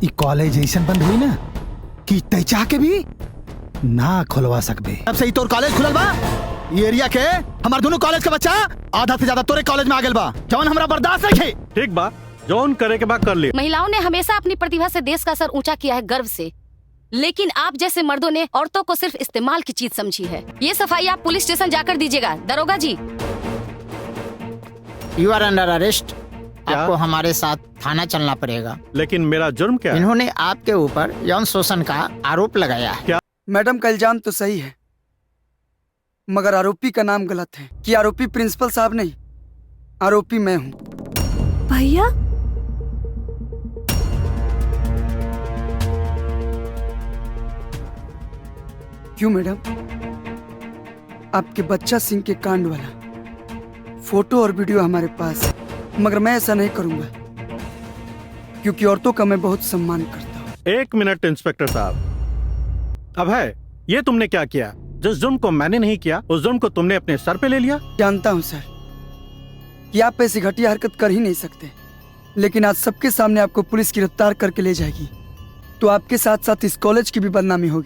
ई कॉलेज ऐसा बंद हुई ना कि तय चाह के भी ना खुलवा सकबे। अब से ही तोर कॉलेज खुलल बा। ये एरिया के हमार दोनों कॉलेज के बच्चा आधा से ज्यादा तोरे कॉलेज में आ गेल बा, जवन हमरा बर्दाश्त नहीं है। ठीक बा, जौन करे के बाद कर ले। महिलाओं ने हमेशा अपनी प्रतिभा से देश का सर ऊंचा किया है गर्व से, लेकिन आप जैसे मर्दों ने औरतों को सिर्फ इस्तेमाल की चीज समझी है। ये सफाई आप पुलिस स्टेशन जाकर दीजिएगा। दरोगा जी, यू आर अंडर अरेस्ट। आपको हमारे साथ थाना चलना पड़ेगा। लेकिन मेरा जुर्म क्या है? इन्होंने आपके ऊपर यौन शोषण का आरोप लगाया है। क्या? मैडम का इल्जाम तो सही है, मगर आरोपी का नाम गलत है। कि आरोपी प्रिंसिपल साहब नहीं, आरोपी मैं हूँ। भैया क्यों मैडम? आपके बच्चा सिंह के कांड वाला फोटो और वीडियो हमारे पास है, मगर मैं ऐसा नहीं करूंगा क्योंकि औरतों का मैं बहुत सम्मान करता हूँ। 1 मिनट इंस्पेक्टर साहब। अभय, ये तुमने क्या किया? जिस जुर्म को मैंने नहीं किया उस जुर्म को तुमने अपने सर पे ले लिया। जानता हूँ सर कि आप ऐसी घटिया हरकत कर ही नहीं सकते, लेकिन आज सबके सामने आपको पुलिस गिरफ्तार करके ले जाएगी तो आपके साथ साथ इस कॉलेज की भी बदनामी होगी।